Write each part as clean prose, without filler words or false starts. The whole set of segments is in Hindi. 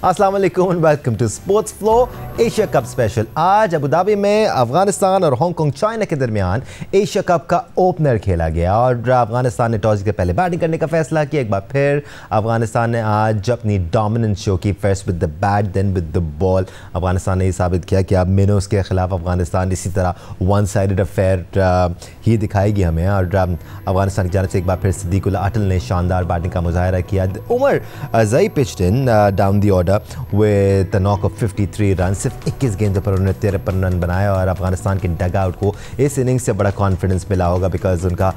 अस्सलाम वालेकुम and welcome to sports flow Asia cup special. आज अबू धाबी में अफगानिस्तान और हांगकांग चाइना के दरमियान एशिया कप का ओपनर खेला गया और अफगानिस्तान ने टॉस जीत के पहले बैटिंग करने का फैसला किया। एक बार फिर अफगानिस्तान ने आज अपनी डोमिनेंस शो की, first with the bat then with the ball. Afghanistan ने ये साबित किया कि अब मिनोस के खिलाफ अफगानिस्तान इसी तरह वन साइडेड अफेयर ही दिखाएगी हमें। और अफगानिस्तान की जानिब से एक बार फिर सिद्दीकुल्लाह अटल ने शानदार बैटिंग का मुजाहरा किया। Omarzai pitched in down the order with a knock of 53 run. सिर्फ 21 गेंदों पर उन्होंने 53 रन बनाया और अफगानिस्तान के डग आउट को इस इनिंग्स से बड़ा कॉन्फिडेंस मिला होगा बिकॉज उनका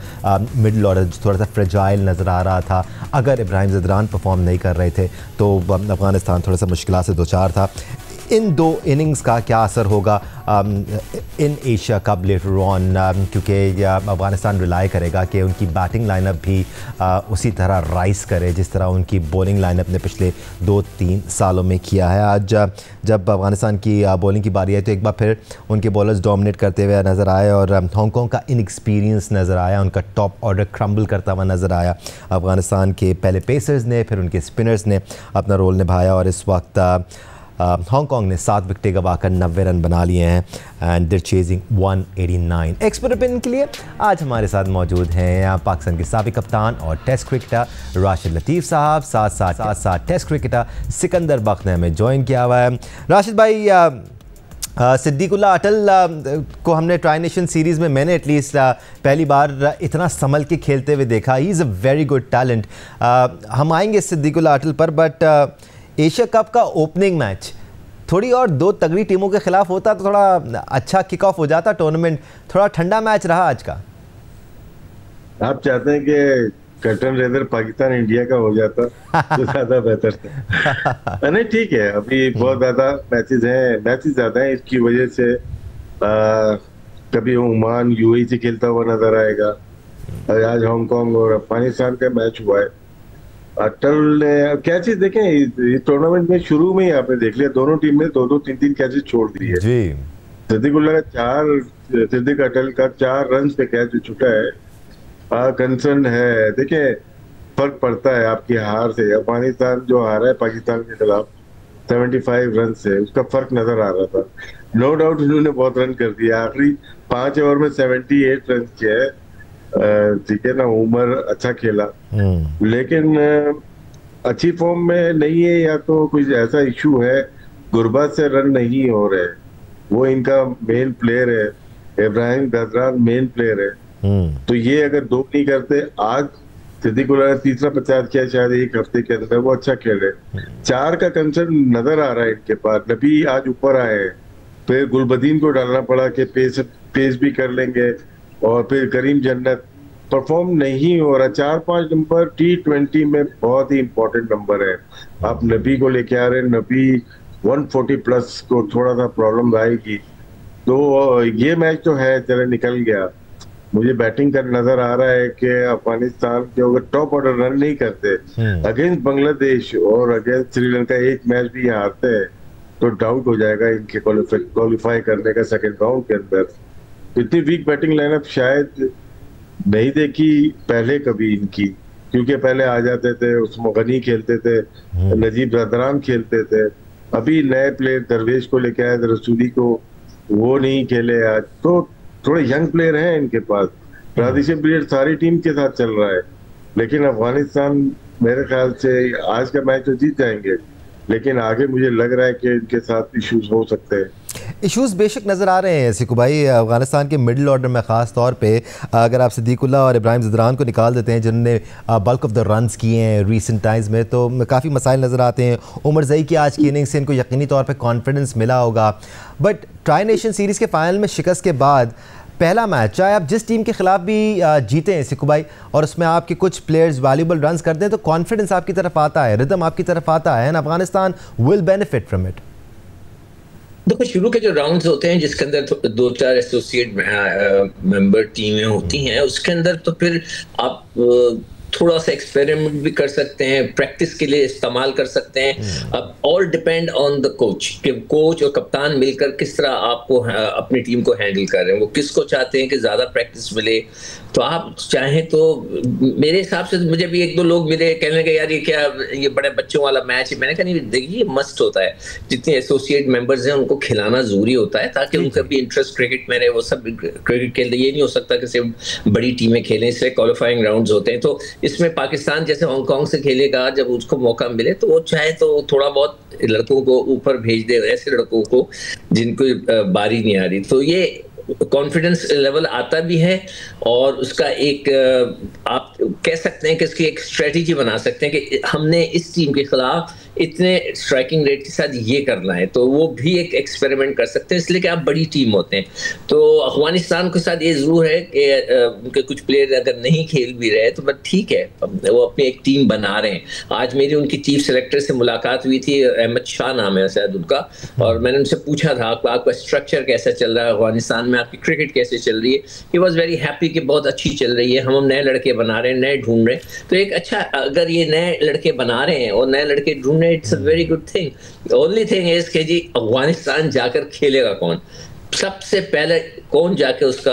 मिडल ऑर्डर थोड़ा सा फ्रेजाइल नज़र आ रहा था। अगर इब्राहिम ज़दरान परफॉर्म नहीं कर रहे थे तो अफगानिस्तान थोड़ा सा मुश्किल से दो चार था। इन दो इनिंग्स का क्या असर होगा in Asia cup later on, क्योंकि अफगानिस्तान रिलाई करेगा कि उनकी बैटिंग लाइनअप भी उसी तरह राइज करे जिस तरह उनकी बॉलिंग लाइनअप ने पिछले 2-3 सालों में किया है। आज जब अफगानिस्तान की बॉलिंग की बारी आई तो एक बार फिर उनके बॉलर्स डोमिनेट करते हुए नज़र आए और हांगकांग का इनएक्सपीरियंस नज़र आया, उनका टॉप ऑर्डर क्रम्बल करता हुआ नज़र आया। अफगानिस्तान के पहले पेसर्स ने, फिर उनके स्पिनर्स ने अपना रोल निभाया और इस वक्त हांगकांग ने 7 विकेटें गवाकर 90 रन बना लिए हैं and they're chasing 189। Expert opinion के लिए आज हमारे साथ मौजूद हैं पाकिस्तान के साबिक कप्तान और टेस्ट क्रिकेटर राशिद लतीफ़ साहब, साथ टेस्ट क्रिकेटर सिकंदर बख्त ने हमें ज्वाइन किया हुआ है। राशिद भाई, सिद्दीकुल्लाह अटल को हमने ट्राई नेशन सीरीज़ में मैंने एटलीस्ट पहली बार इतना संभल के खेलते हुए देखा। He is a very good talent. हम आएंगे सिद्दीकुल्लाह अटल पर, बट एशिया कप का ओपनिंग मैच थोड़ी और 2 तगड़ी टीमों के खिलाफ होता तो थोड़ा अच्छा किक ऑफ हो जाता टूर्नामेंट। थोड़ा ठंडा मैच रहा आज का। आप चाहते हैं कि कर्टन रेजर पाकिस्तान इंडिया का हो जाता तो ज्यादा बेहतर था। नहीं, ठीक है, अभी बहुत ज्यादा मैचेस ज्यादा हैं, इसकी वजह से कभी ओमान यूएई से खेलता हुआ नजर आएगा। आज हांगकांग और अफगानिस्तान का मैच हुआ है। अटल ने क्या चीज देखें, इस टूर्नामेंट में शुरू में ही आपने देख लिया दोनों टीम ने 2-2 3-3 कैचेस छोड़ दिए। सिद्दीक अटल का 4 रन पे कैच छूटा है। कंसर्न है, देखिए फर्क पड़ता है आपकी हार से। अफगानिस्तान जो हारा है पाकिस्तान के खिलाफ 75 रन से, उसका फर्क नजर आ रहा था। नो डाउट उन्होंने बहुत रन कर दिया, आखिरी 5 ओवर में 78 रन किए है। ठीक है ना, उमर अच्छा खेला लेकिन अच्छी फॉर्म में नहीं है, या तो कुछ ऐसा इशू है, गुरबत से रन नहीं हो रहे। वो इनका मेन प्लेयर है, इब्राहिम ज़दरान मेन प्लेयर है। तो ये अगर 2 नहीं करते, आज सिद्दीकुल्लाह ने तीसरा 50 किया शायद एक हफ्ते के अंदर, वो अच्छा खेल रहे। 4 का कंसर्न नजर आ रहा है इनके पास। नबी आज ऊपर आए हैं, फिर गुलबदीन को डालना पड़ा कि पेस भी कर लेंगे, और फिर करीम जन्नत परफॉर्म नहीं हो रहा। 4-5 नंबर T20 में बहुत ही इंपॉर्टेंट नंबर है। आप नबी को लेके आ रहे हैं, नबी 140 प्लस को थोड़ा सा प्रॉब्लम आएगी। तो ये मैच तो है, चले निकल गया। मुझे बैटिंग का नजर आ रहा है कि अफगानिस्तान के अगर टॉप ऑर्डर रन नहीं करते अगेंस्ट बांग्लादेश और अगेंस्ट श्रीलंका, एक मैच भी हारते हैं तो डाउट हो जाएगा इनके क्वालिफाई करने का सेकेंड राउंड के अंदर। इतनी वीक बैटिंग लाइनअप शायद नहीं देखी पहले कभी इनकी, क्योंकि पहले आ जाते थे, उसमें गनी खेलते थे, नजीब ज़दरान खेलते थे। अभी नए प्लेयर दरवेश को लेके आए, रसूली को, वो नहीं खेले आज। तो थोड़े यंग प्लेयर हैं इनके पास। ट्रांजिशन पीरियड सारी टीम के साथ चल रहा है, लेकिन अफगानिस्तान मेरे ख्याल से आज का मैच तो जीत जाएंगे, लेकिन आगे मुझे लग रहा है कि इनके साथ इश्यूज हो सकते हैं। इश्यूज़ बेशक नज़र आ रहे हैं सिकू भाई। अफगानिस्तान के मिडिल ऑर्डर में ख़ास तौर पे अगर आप सिद्दीकुल्लाह और इब्राहिम ज़दरान को निकाल देते हैं जिन्होंने बल्क ऑफ द रन्स किए हैं रीसेंट टाइम्स में, तो काफ़ी मसाइल नज़र आते हैं। उमर ज़ई की आज की इनिंग से इनको यकीनी तौर पे कॉन्फिडेंस मिला होगा, बट ट्राई नेशन सीरीज़ के फाइनल में शिकस्त के बाद पहला मैच, चाहे आप जिस टीम के खिलाफ भी जीते हैं सिकू भाई, और उसमें आपके कुछ प्लेयर्स वैल्यूबल रन्स करते हैं तो कॉन्फिडेंस आपकी तरफ आता है, रिदम आपकी तरफ आता है, and Afghanistan will benefit from it. देखो, शुरू के जो राउंड्स होते हैं जिसके अंदर 2-4 एसोसिएट मेंबर टीमें होती हैं, उसके अंदर तो फिर आप थोड़ा सा एक्सपेरिमेंट भी कर सकते हैं, प्रैक्टिस के लिए इस्तेमाल कर सकते हैं। अब all depend on the coach कि कोच और कप्तान मिलकर किस तरह आपको अपनी टीम को हैंडल कर रहे हैं। वो किसको चाहते हैं कि ज़्यादा प्रैक्टिस मिले, तो आप चाहें तो मेरे हिसाब से मुझे भी एक दो लोग मिले कहने लगे यार ये क्या, ये बड़े बच्चों वाला मैच है। मैंने कहा नहीं देखिए, मस्ट होता है, जितने एसोसिएट मेंबर्स हैं उनको खिलाना जरूरी होता है ताकि उनका भी इंटरेस्ट क्रिकेट में रहे, वो सब क्रिकेट खेलते। ये नहीं हो सकता कि सिर्फ बड़ी टीमें खेलें, इसलिए क्वालिफाइंग राउंड्स होते हैं। तो इसमें पाकिस्तान जैसे हांगकांग से खेलेगा, जब उसको मौका मिले तो वो चाहे तो थोड़ा बहुत लड़कों को ऊपर भेज दे, ऐसे लड़कों को जिनको बारी नहीं आ रही। तो ये कॉन्फिडेंस लेवल आता भी है और उसका एक आप कह सकते हैं कि इसकी एक स्ट्रेटजी बना सकते हैं कि हमने इस टीम के खिलाफ इतने स्ट्राइकिंग रेट के साथ ये करना है, तो वो भी एक एक्सपेरिमेंट कर सकते हैं, इसलिए कि आप बड़ी टीम होते हैं। तो अफगानिस्तान के साथ ये जरूर है कि उनके कुछ प्लेयर अगर नहीं खेल भी रहे तो बस ठीक है, वो अपनी एक टीम बना रहे हैं। आज मेरी उनकी चीफ सेलेक्टर से मुलाकात हुई थी, अहमद शाह नाम है शायद उनका, और मैंने उनसे पूछा था आपका स्ट्रक्चर कैसा चल रहा है अफगानिस्तान में, आपकी क्रिकेट कैसे चल रही है। ही वॉज वेरी हैप्पी कि बहुत अच्छी चल रही है, हम नए लड़के बना रहे हैं, नए ढूंढ रहे हैं। तो एक अच्छा, अगर ये नए लड़के बना रहे हैं और नए लड़के ढूंढ रहे हैं, it's a very good thing. Only thing is कि जी अफगानिस्तान जाकर खेलेगा कौन, सबसे पहले कौन जाके उसका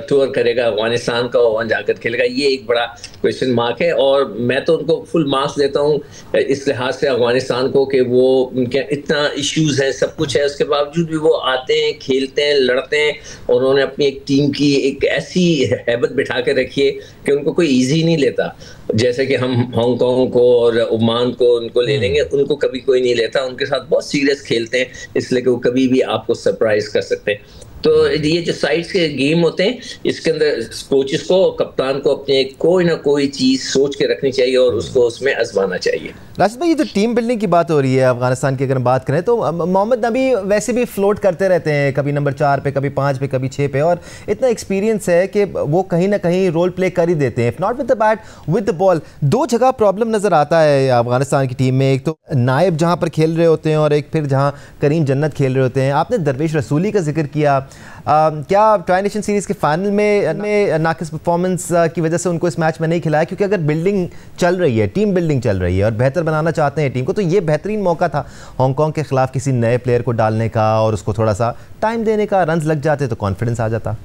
टूर करेगा अफगानिस्तान का, वहाँ जाकर खेलेगा, ये एक बड़ा क्वेश्चन मार्क है। और मैं तो उनको फुल मार्क्स देता हूँ इस लिहाज से अफगानिस्तान को कि वो उनके इतना इश्यूज है, सब कुछ है, उसके बावजूद भी वो आते हैं, खेलते हैं, लड़ते हैं, और उन्होंने अपनी एक टीम की एक ऐसी हैबत बिठा के रखी है कि उनको कोई ईजी नहीं लेता। जैसे कि हम हांगकांग को और ओमान को उनको ले लेंगे, उनको कभी कोई नहीं लेता, उनके साथ बहुत सीरियस खेलते हैं, इसलिए कि वो कभी भी आपको सरप्राइज कर सकते हैं। तो ये जो साइड्स के गेम होते हैं, इसके अंदर कोचेस को, कप्तान को अपने कोई ना कोई चीज़ सोच के रखनी चाहिए और उसको उसमें आजमाना चाहिए। राशिद भाई, ये जो टीम बिल्डिंग की बात हो रही है अफगानिस्तान की अगर हम बात करें तो मोहम्मद नबी वैसे भी फ्लोट करते रहते हैं, कभी नंबर 4 पे, कभी 5 पे, कभी 6 पे, और इतना एक्सपीरियंस है कि वो कहीं ना कहीं रोल प्ले कर ही देते हैं, if not with the bat with the ball. दो जगह प्रॉब्लम नज़र आता है अफगानिस्तान की टीम में, एक तो नायब जहाँ पर खेल रहे होते हैं और एक फिर जहाँ करीम जन्नत खेल रहे होते हैं। आपने दरवेश रसूली का जिक्र किया, क्या ट्राई नेशन सीरीज़ के फाइनल में नाकिस परफॉर्मेंस की वजह से उनको इस मैच में नहीं खिलाया? क्योंकि अगर बिल्डिंग चल रही है, टीम बिल्डिंग चल रही है और बेहतर बनाना चाहते हैं टीम को, तो ये बेहतरीन मौका था हांगकांग के खिलाफ किसी नए प्लेयर को डालने का और उसको थोड़ा सा टाइम देने का। रन्स लग जाते तो कॉन्फिडेंस आ जाता।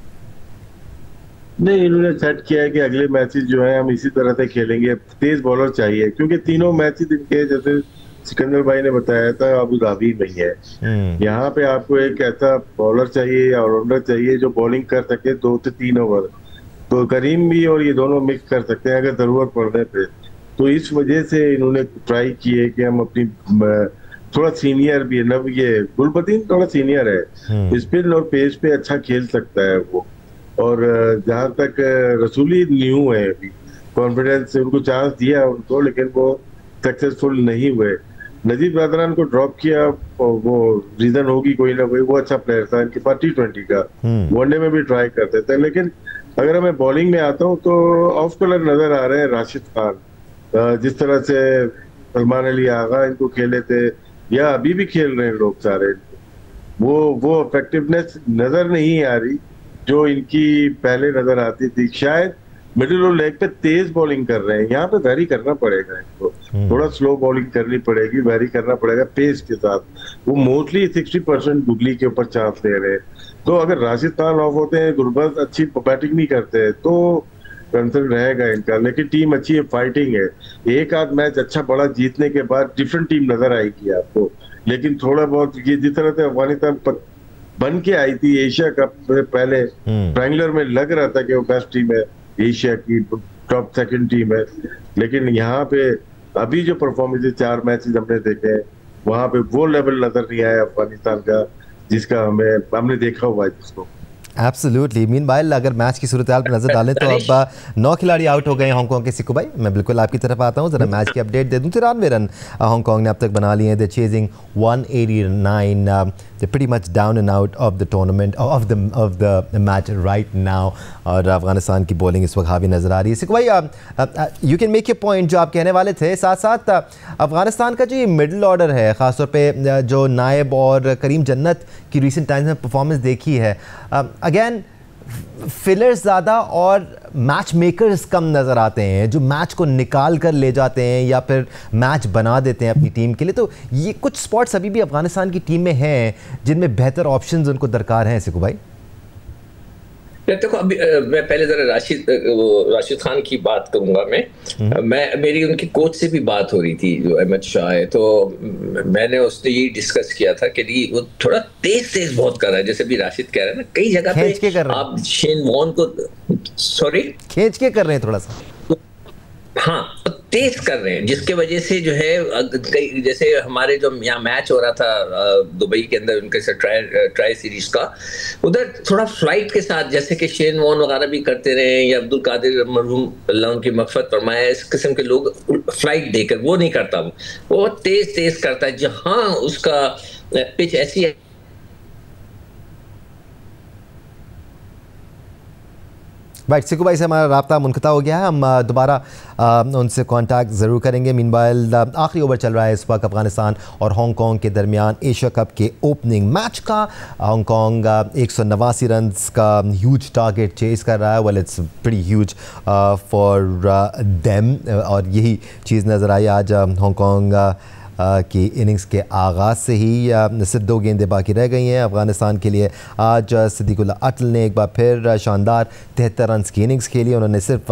नहीं, इन्होंने सेट किया है कि अगले मैचेस जो है हम इसी तरह से खेलेंगे, तेज बॉलर चाहिए, क्योंकि तीनों मैचेस इनके जैसे सिकंदर भाई ने बताया था अबू धाबी में ही है। यहाँ पे आपको एक ऐसा बॉलर चाहिए या ऑलराउंडर चाहिए जो बॉलिंग कर सके 2 से 3 ओवर, तो करीम भी और ये दोनों मिक्स कर सकते हैं अगर जरूरत पड़ने पे। तो इस वजह से इन्होंने ट्राई की है कि हम अपनी, थोड़ा सीनियर भी है ना, ये गुलबदीन थोड़ा सीनियर है, स्पिन और पेस पे अच्छा खेल सकता है वो। और जहां तक रसूली न्यू है, अभी कॉन्फिडेंस से उनको चांस दिया उनको, लेकिन वो सक्सेसफुल नहीं हुए। नजीब रादरान को ड्रॉप किया, और वो रीजन होगी कोई ना कोई, वो अच्छा प्लेयर था, इनके पास T20 का, वनडे में भी ट्राई करते थे। लेकिन अगर मैं बॉलिंग में आता हूँ तो ऑफ कलर नजर आ रहे हैं राशिद खान, जिस तरह से सलमान अली आगा इनको खेले थे या अभी भी खेल रहे हैं लोग सारे, वो इफेक्टिवनेस नजर नहीं आ रही जो इनकी पहले नजर आती थी। शायद मिडिल और लेग पे तेज बॉलिंग कर रहे हैं, यहाँ पे वेरी करना पड़ेगा इनको, थोड़ा स्लो बॉलिंग करनी पड़ेगी, वेरी करना पड़ेगा पेस के साथ। वो मोस्टली 60% बुगली के ऊपर चांस ले रहे हैं, तो अगर राशिद खान ऑफ होते हैं, गुरबज अच्छी बैटिंग नहीं करते हैं, तो कंसर्न रहेगा इनका। लेकिन टीम अच्छी है, फाइटिंग है, एक आध मैच अच्छा बड़ा जीतने के बाद डिफरेंट टीम नजर आएगी आपको। लेकिन थोड़ा बहुत ये जिस तरह से अफगानिस्तान बन के आई थी एशिया कप से पहले, ट्रायंगुलर में लग रहा था कि वो बेस्ट टीम है, एशिया की टॉप सेकंड टीम है, लेकिन यहाँ पे अभी जो परफॉर्मेंस 4 मैचेस हमने देखे हैं, वहां पे वो लेवल नजर नहीं आया अफगानिस्तान का जिसका हमने देखा हुआ है जिसको। एब्सोल्युटली। मीनवाइल अगर मैच की सूरत हाल पर नजर डालें तो अब 9 खिलाड़ी आउट हो गए हैं हांगकांग के। सिक्कू भाई, मैं बिल्कुल आपकी तरफ आता हूं, जरा मैच की अपडेट दे दूं। 93 रन हांगकांग ने अब तक बना लिए हैं, they chasing 189, they pretty much down and out of the tournament of the match right now. और अफगानिस्तान की बॉलिंग इस वक्त हावी नजर आ रही है। सिक्कू भाई, you can make your point जो आप कहने वाले थे, साथ साथ अफगानिस्तान का जो ये मिडिल ऑर्डर है, खासतौर पे जो नायब और करीम जन्नत की रिसेंट टाइम्स में परफॉर्मेंस देखी है, अगेन फिलर्स ज़्यादा और मैच मेकर्स कम नज़र आते हैं, जो मैच को निकाल कर ले जाते हैं या फिर मैच बना देते हैं अपनी टीम के लिए। तो ये कुछ स्पॉट्स अभी भी अफगानिस्तान की टीम में हैं जिनमें बेहतर ऑप्शंस उनको दरकार हैं। सिकू भाई देखो, अभी मैं पहले जरा राशिद खान की बात करूंगा। मेरी उनकी कोच से भी बात हो रही थी, जो अहमद शाह है, तो मैंने उसने ये डिस्कस किया था कि वो थोड़ा तेज बहुत कर रहा है, जैसे भी राशिद कह रहा है ना, कई जगह पे आप शेन वॉर्न को खींच के कर रहे हैं थोड़ा सा, हाँ तेज कर रहे हैं, जिसके वजह से जो है जैसे हमारे जो यहाँ मैच हो रहा था दुबई के अंदर उनके साथ ट्राई सीरीज का, उधर थोड़ा फ्लाइट के साथ, जैसे कि शेन वॉर्न वगैरह भी करते रहे या अब्दुल कादिर मरहूम अल्लाह उनकी मग़फ़िरत फरमाए, इस किस्म के लोग फ्लाइट देकर वो नहीं करता, वो तेज करता है। जहाँ उसका पिच ऐसी है, राइट, सिकू भाई से हमारा राब्ता मुनक़ता हो गया है, हम दोबारा उनसे कांटेक्ट ज़रूर करेंगे। मीनवाइल आखिरी ओवर चल रहा है इस वक्त अफगानिस्तान और हांगकांग के दरमियान एशिया कप के ओपनिंग मैच का। हांगकांग 189 रन का ह्यूज टारगेट चेस कर रहा है। Well, it's pretty huge for them, और यही चीज़ नज़र आई आज हांगकांग की इनिंग्स के आगाज़ से ही। सिर्फ 2 गेंदें बाकी रह गई हैं अफ़गानिस्तान के लिए। आज सिद्दीकुल्ला अटल ने एक बार फिर शानदार 73 रन की इनिंग्स खेली। उन्होंने सिर्फ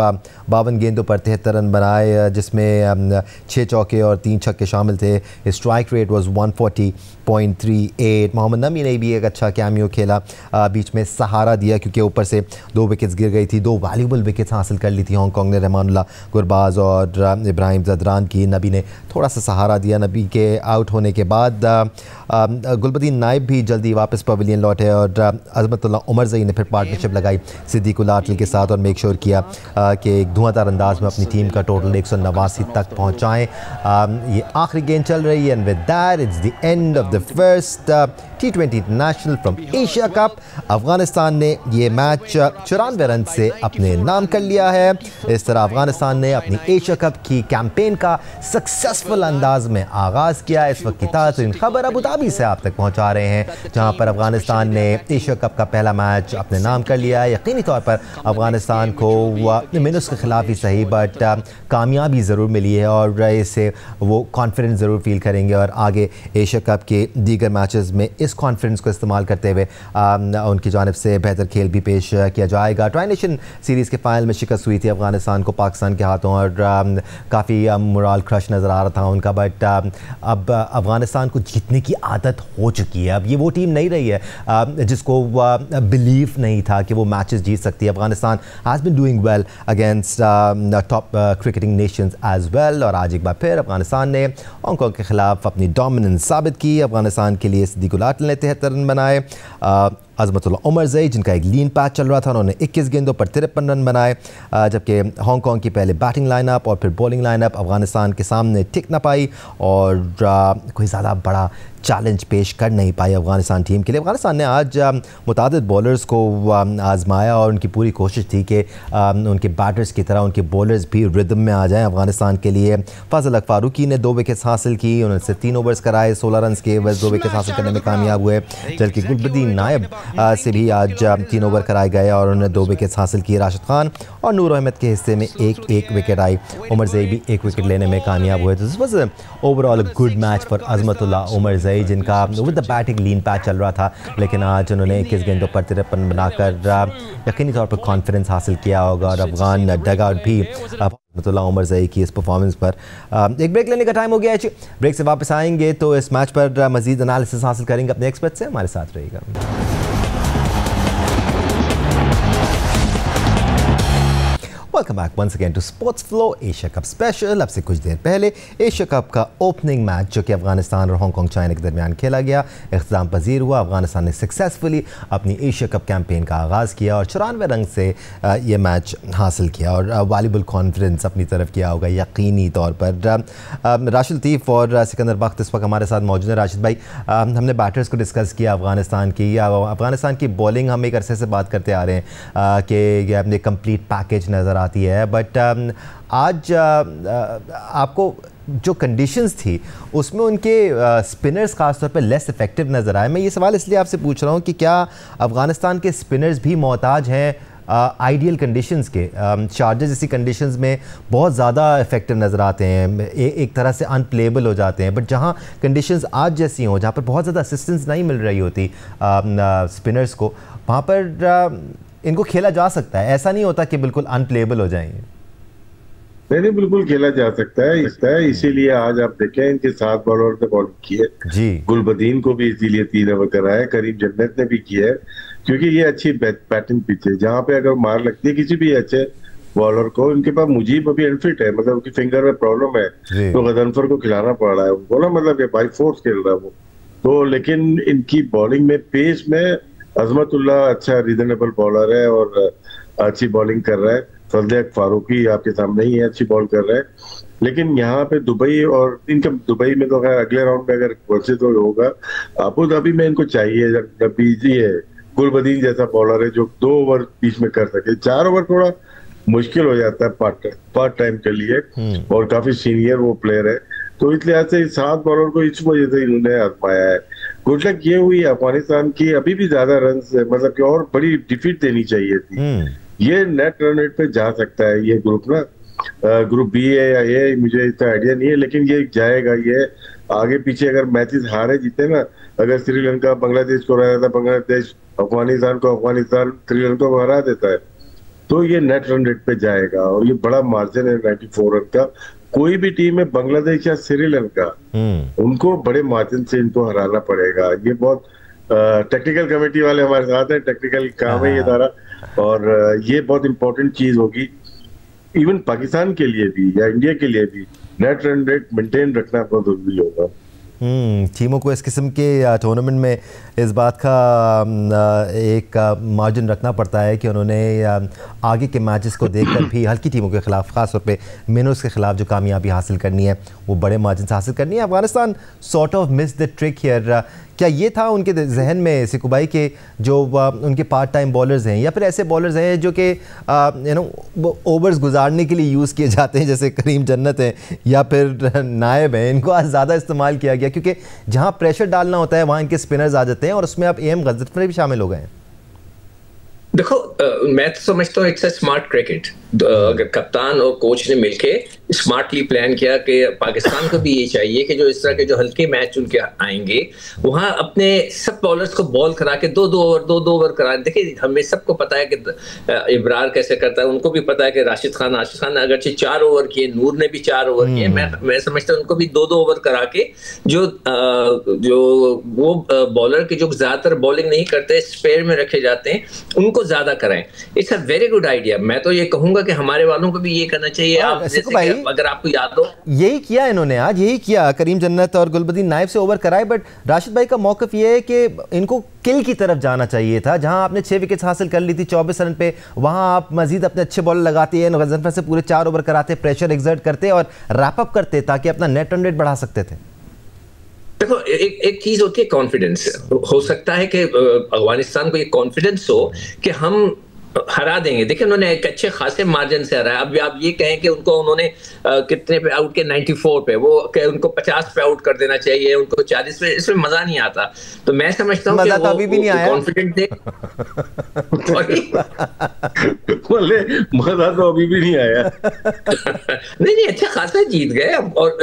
52 गेंदों पर 73 रन बनाए, जिसमें 6 चौके और 3 छक्के शामिल थे। Strike rate was 140.38। मोहम्मद नबी ने भी एक अच्छा कैमियो खेला, बीच में सहारा दिया क्योंकि ऊपर से 2 विकेट्स गिर गई थी। 2 वैल्यूबल विकेट्स हासिल कर ली थी हांगकांग ने, रहमानुल्लाह गुरबाज और इब्राहिम ज़दरान की। नबी ने थोड़ा सा सहारा दिया। नबी के आउट होने के बाद गुलबदीन नाइब भी जल्दी वापस पवेलियन लौटे और अज़मतुल्लाह उमरज़ई ने फिर पार्टनरशिप लगाई सिद्दीकुल्ला अटल के साथ और मेक श्योर किया कि एक धुआंधार अंदाज में अपनी टीम का टोटल 189 तक पहुँचाएँ। ये आखिरी गेंद चल रही है, and with that it's the end of the first T20 international from Asia cup. Afghanistan ने ये मैच 94 रन से अपने नाम कर लिया है। इस तरह अफगानिस्तान ने अपनी एशिया कप की कैंपेन का सक्सेसफुल अंदाज में आगाज़ किया। इस वक्त की ताज़ा खबर अबू धाबी से आप तक पहुंचा रहे हैं, जहां पर अफगानिस्तान ने एशिया कप का पहला मैच अपने नाम कर लिया है। यकीनी तौर पर अफगानिस्तान को मिनस के खिलाफ ही सही बट कामयाबी ज़रूर मिली है और इससे वो कॉन्फिडेंस ज़रूर फील करेंगे और आगे एशिया कप के दीगर मैचेस में इस कॉन्फ्रेंस को इस्तेमाल करते हुए उनकी जानिब से बेहतर खेल भी पेश किया जाएगा। ट्राई नेशन सीरीज़ के फाइनल में शिकस्त हुई थी अफगानिस्तान को पाकिस्तान के हाथों और काफ़ी मोरल क्रश नज़र आ रहा था उनका, बट अब अफगानिस्तान को जीतने की आदत हो चुकी है। अब ये वो टीम नहीं रही है जिसको बिलीव नहीं था कि वो मैचेस जीत सकती है। Afghanistan has been doing well against top cricketing nations as well, और आज एक बार फिर अफगानिस्तान ने हांगकांग के खिलाफ अपनी डोमिनेंस साबित की। अफगानिस्तान के लिए सिद्दीकुल्ला अटल ने 73 रन बनाए। अज़मतुल्लाह उमरज़ई, जिनका एक लीन पैच चल रहा था, उन्होंने 21 गेंदों पर 53 रन बनाए। जबकि हांगकांग की पहले बैटिंग लाइनअप और फिर बॉलिंग लाइनअप अफगानिस्तान के सामने टिक ना पाई और कोई ज़्यादा बड़ा चैलेंज पेश कर नहीं पाई अफगानिस्तान टीम के लिए। अफगानिस्तान ने आज मुतादिद बॉलर्स को आजमाया और उनकी पूरी कोशिश थी कि उनके बैटर्स की तरह उनके बॉलर्स भी रिदम में आ जाएं। अफगानिस्तान के लिए फजल हक फारूकी ने 2 विकेट्स हासिल की, उन्होंने सिर्फ 3 ओवर्स कराए, 16 रन के बस 2 विकेट्स हासिल करने में कामयाब हुए। जबकि गुलबदीन नायब से भी आज 3 ओवर कराए गए और उन्होंने 2 विकेट्स हासिल किए। राशिद खान और नूर अहमद के हिस्से में एक विकेट आई। उमरज़ई भी 1 विकेट लेने में कामयाब हुए। तो this was overall a good match for Azmatullah Omarzai, जिनका with the batting lean patch चल रहा था, लेकिन आज उन्होंने 21 गेंदों पर 53 बनाकर यकीनी तौर पर कॉन्फिडेंस हासिल किया होगा और अफगान डगआउट भी अज़मतुल्लाह उमरज़ई की इस परफॉर्मेंस पर। एक ब्रेक लेने का टाइम हो गया है। ब्रेक से वापस आएंगे तो इस मैच पर मज़ीद एनालिसिस हासिल करेंगे अपने एक्सपर्ट से। हमारे साथ रहिएगा। Welcome back once again to sports flow Asia cup special. अब से कुछ देर पहले एशिया कप का ओपनिंग मैच जो कि अफगानिस्तान और हांगकांग चाइना के दरमियान खेला गया इख्तिताम पजीर हुआ। अफगानिस्तान ने सक्सेसफुली अपनी एशिया कप कैंपेन का आगाज़ किया और 94 रन से ये मैच हासिल किया और वॉलीबॉल कॉन्फ्रेंस अपनी तरफ किया होगा यकीनी तौर पर। राशिद लतीफ़ और सिकंदर बख्त इस वक्त हमारे साथ मौजूद हैं। राशिद भाई, हमने बैटर्स को डिस्कस किया अफगानिस्तान की बॉलिंग हम एक अरसे से बात करते आ रहे हैं कि कंप्लीट पैकेज नज़र आती है, बट आज आपको जो कंडीशंस थी उसमें उनके स्पिनर्स खासतौर पे लेस इफेक्टिव नज़र आए। मैं ये सवाल इसलिए आपसे पूछ रहा हूँ कि क्या अफ़गानिस्तान के स्पिनर्स भी मोहताज हैं आइडियल कंडीशंस के? शारजा जैसी कंडीशंस में बहुत ज़्यादा इफेक्टिव नज़र आते हैं, एक तरह से अनप्लेबल हो जाते हैं, बट जहाँ कंडीशंस आज जैसी हों, जहाँ पर बहुत ज़्यादा असिस्टेंस नहीं मिल रही होती स्पिनर्स को, वहाँ पर इनको खेला जा सकता है। ऐसा नहीं होता कि बिल्कुल अनप्लेबल हो जाएंगे। नहीं, बिल्कुल खेला जा सकता है। इसीलिए आज आप देखें इनके 7 बॉलर ने बॉलिंग की है जी। गुलबदीन को भी इसीलिए 3 ओवर कराया, करीम जन्नत ने भी किया है, क्योंकि ये अच्छी बैटिंग पिच है जहाँ पे अगर मार लगती है किसी भी अच्छे बॉलर को। इनके पास मुजीब अभी अनफिट है, मतलब उनकी फिंगर में प्रॉब्लम है, तो गदनफर को खिलाना पड़ रहा है उनको ना, मतलब ये बाई फोर्स खेल रहा है वो तो। लेकिन इनकी बॉलिंग में पेस में अजमतुल्लाह अच्छा रीजनेबल बॉलर है और अच्छी बॉलिंग कर रहा है। फजल फारूकी आपके सामने ही है, अच्छी बॉल कर रहा है। लेकिन यहाँ पे दुबई और इनका दुबई में तो खैर अगले राउंड में अगर पहुंचे तो होगा, अबू धाबी में इनको चाहिए जब बीजी है गुलबदीन जैसा बॉलर है जो 2 ओवर बीच में कर सके। 4 ओवर थोड़ा मुश्किल हो जाता है पार्ट टाइम के लिए, और काफी सीनियर वो प्लेयर है, तो इस लिहाज से 7 बॉलर को इस वजह से इन्होंने आजमाया है। गुड लक ये हुई अफगानिस्तान की, अभी भी ज्यादा रन मतलब कि और बड़ी डिफीट देनी चाहिए थी। ये नेट रन रेट पे जा सकता है ये ग्रुप ना, ग्रुप बी है या ए, मुझे इतना आइडिया नहीं है, लेकिन ये जाएगा। ये आगे पीछे अगर मैचेस हारे जीते ना, अगर श्रीलंका बांग्लादेश को हरा देता, बांग्लादेश अफगानिस्तान को, अफगानिस्तान श्रीलंका को हरा देता है, तो ये नेट रन रेट पे जाएगा और ये बड़ा मार्जिन है 94 रन का। कोई भी टीम है बांग्लादेश या श्रीलंका, उनको बड़े मार्जिन से इनको हराना पड़ेगा। ये बहुत टेक्निकल कमेटी वाले हमारे साथ हैं, टेक्निकल काम है ये सारा, और ये बहुत इंपॉर्टेंट चीज होगी इवन पाकिस्तान के लिए भी या इंडिया के लिए भी। नेट रन रेट मेंटेन रखना बहुत जरूरी होगा। टीमों को इस किस्म के टूर्नामेंट में इस बात का एक मार्जिन रखना पड़ता है कि उन्होंने आगे के मैचेस को देखकर भी हल्की टीमों के खिलाफ, खासतौर पे मिनर्स के खिलाफ जो कामयाबी हासिल करनी है वो बड़े मार्जिन से हासिल करनी है। Afghanistan sort of miss the trick here. क्या ये था उनके जहन में सिकुबाई के जो उनके पार्ट टाइम बॉलर्स हैं, या फिर ऐसे बॉलर्स हैं जो कि ओवर्स गुजारने के लिए यूज़ किए जाते हैं, जैसे करीम जन्नत हैं या फिर नायब हैं, इनको आज ज़्यादा इस्तेमाल किया गया क्योंकि जहां प्रेशर डालना होता है वहां इनके स्पिनर्स आ जाते हैं, और उसमें अब एम गजनफर भी शामिल हो गए हैं। देखो मैं तो समझता हूँ इट्स अ स्मार्ट क्रिकेट। अगर कप्तान और कोच ने मिलके स्मार्टली प्लान किया कि पाकिस्तान को भी ये चाहिए कि जो इस तरह के जो हल्के मैच उनके आएंगे वहां अपने सब बॉलर्स को बॉल करा के 2-2 ओवर करा। देखिए हमें सबको पता है कि इब्रार कैसे करता है, उनको भी पता है कि राशिद खान ने अगरचे 4 ओवर किए, नूर ने भी 4 ओवर किए। मैं समझता हूँ उनको भी 2-2 ओवर करा के जो वो बॉलर के जो ज्यादातर बॉलिंग नहीं करते स्पेयर में रखे जाते हैं उनको ज्यादा कराएं। It's a very good idea. मैं तो ये कहूंगा कि हमारे वालों को भी ये करना चाहिए। आप जैसे अगर आपको याद हो यही किया इन्होंने, आज यही किया, करीम जन्नत और गुलबदीन नाइब से ओवर कराए, बट राशिद भाई का मौक़िफ़ ये है कि इनको किल की तरफ जाना चाहिए था। जहां आपने 6 विकेट्स हासिल कर ली थी 24 रन पे, वहां आप मजीद अपने अच्छे बॉलर लगाते हैं, गजनफर से पूरे 4 ओवर कराते, प्रेशर एक्सर्ट करते और रैप अप करते ताकि अपना नेट रन रेट बढ़ा सकते थे। देखो एक चीज होती है कॉन्फिडेंस। हो सकता है कि अफगानिस्तान को ये कॉन्फिडेंस हो कि हम हरा देंगे। देखिए उन्होंने एक अच्छे खासे मार्जिन से हराया। अब आप ये कहें कि उनको उन्होंने कितने पे आउट के 94 पे, वो उनको 50 पे आउट कर देना चाहिए, उनको 40 पे, इसमें मजा नहीं आता। तो मैं समझता हूँ कि वो अभी भी नहीं आया, कॉन्फिडेंट थे। मजा तो अभी भी नहीं आया। नहीं अच्छा खासा जीत गए और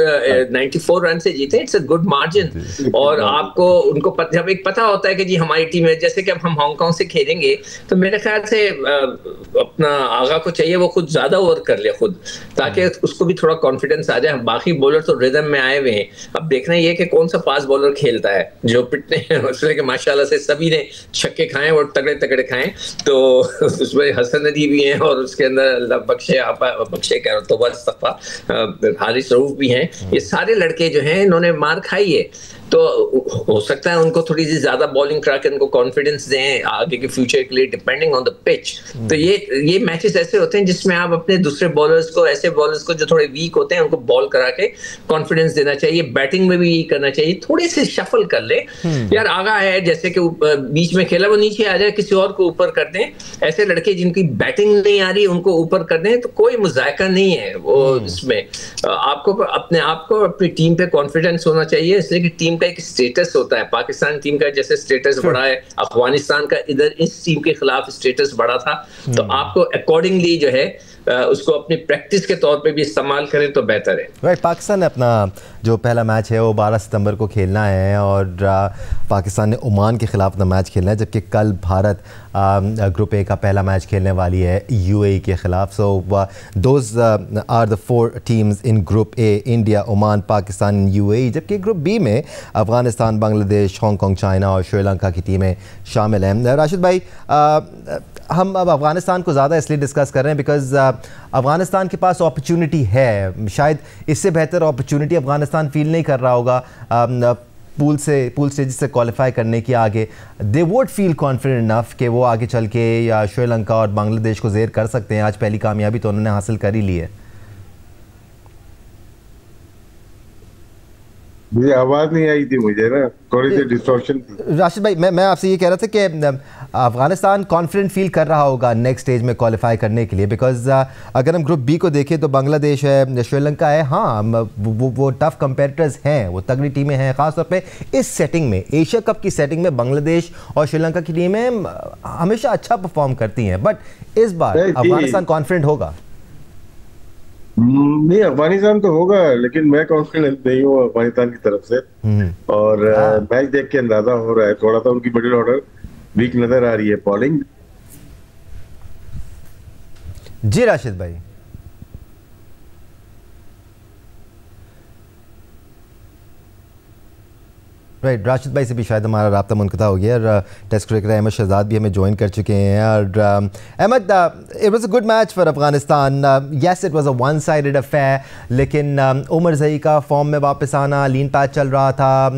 94 रन से जीते। It's a good margin. और आपको उनको जब एक पता होता है कि जी हमारी टीम है, जैसे कि अब हम हांगकांग से खेलेंगे, तो मेरे ख्याल से अपना आगा को चाहिए वो खुद ज्यादा ओवर कर ले खुद, ताकि उसको भी थोड़ा कॉन्फिडेंस आ जाए। बाकी बॉलर तो रिदम में आए हुए हैं। अब देखना ये कि कौन सा फास्ट बॉलर खेलता है जो पिटने हैं। उसमें कि माशाल्लाह से सभी ने छक्के खाए और तगड़े तगड़े खाए, तो उसमें हसन नदी भी हैं और उसके अंदर बख्शे कह रहा तो हारिस रऊफ भी हैं। ये सारे लड़के जो हैं इन्होंने मार खाई है। तो हो सकता है उनको थोड़ी सी ज्यादा बॉलिंग करा के उनको कॉन्फिडेंस दें आगे के फ्यूचर के लिए, डिपेंडिंग ऑन द पिच। तो ये मैचेस ऐसे होते हैं जिसमें आप अपने दूसरे बॉलर्स को, ऐसे बॉलर्स को जो थोड़े वीक होते हैं, उनको बॉल करा के कॉन्फिडेंस देना चाहिए। बैटिंग में भी यही करना चाहिए, थोड़े से शफल कर ले यार, आगा है जैसे कि बीच में खेला, वो नीचे आ जाए, किसी और को ऊपर कर दें। ऐसे लड़के जिनकी बैटिंग नहीं आ रही उनको ऊपर कर दें, तो कोई मुजायका नहीं है वो इसमें। आपको अपने आप को, अपनी टीम पे कॉन्फिडेंस होना चाहिए, इसलिए कि टीम का एक स्टेटस होता है। पाकिस्तान टीम का जैसे स्टेटस बढ़ा है, अफगानिस्तान का इधर इस टीम के खिलाफ स्टेटस बढ़ा था, तो आपको अकॉर्डिंगली जो है उसको अपनी प्रैक्टिस के तौर पे भी इस्तेमाल करें तो बेहतर है। राइट, पाकिस्तान ने अपना जो पहला मैच है वो 12 सितंबर को खेलना है और पाकिस्तान ने ओमान के ख़िलाफ़ अपना मैच खेलना है, जबकि कल भारत ग्रुप ए का पहला मैच खेलने वाली है यूएई के ख़िलाफ़। So those are the 4 teams in group A, India, Oman, Pakistan, UAE. जबकि ग्रुप बी में अफ़गानिस्तान, बांग्लादेश, हांगकॉन्ग, चाइना और श्रीलंका की टीमें शामिल हैं। राशिद भाई, हम अब अफ़गानिस्तान को ज़्यादा इसलिए डिस्कस कर रहे हैं बिकॉज़ अफ़गानिस्तान के पास अपॉर्चुनिटी है, शायद इससे बेहतर अपॉर्चुनिटी अफ़गानिस्तान फील नहीं कर रहा होगा पूल स्टेज से क्वालिफाई करने की आगे। They would feel confident enough कि वो आगे चल के या श्रीलंका और बांग्लादेश को ज़ेर कर सकते हैं। आज पहली कामयाबी तो उन्होंने हासिल कर ही ली है। मुझे आवाज़ नहीं आई थी, मुझे ना थोड़ी सी डिस्टॉर्शन थी। राशिद भाई, मैं आपसे ये कह रहा था कि अफ़गानिस्तान कॉन्फिडेंट फील कर रहा होगा नेक्स्ट स्टेज में क्वालिफाई करने के लिए, बिकॉज अगर हम ग्रुप बी को देखें तो बांग्लादेश है, श्रीलंका है, हाँ वो टफ कंपेटिटर्स हैं, वो तगड़ी टीमें हैं। ख़ासतौर पे इस सेटिंग में, एशिया कप की सेटिंग में बांग्लादेश और श्रीलंका की टीमें हमेशा अच्छा परफॉर्म करती हैं, बट इस बार अफ़गानिस्तान कॉन्फिडेंट होगा? नहीं, अफगानिस्तान तो होगा, लेकिन मैं कॉन्फिडेंट नहीं हूँ अफगानिस्तान की तरफ से। और मैच देख के अंदाजा हो रहा है थोड़ा सा उनकी मिडिल ऑर्डर वीक नजर आ रही है, बॉलिंग। जी राशिद भाई, राइट, राशिद भाई से भी शायद हमारा राब्ता मुनक़ता हो गया और टेस्ट क्रिकेटर अहमद शहजाद भी हमें ज्वाइन कर चुके हैं। और Ahmad, it was a good match for Afghanistan. Yes, it was a one sided affair, लेकिन उमर ज़ई का फॉर्म में वापस आना, लीन पैच चल रहा था,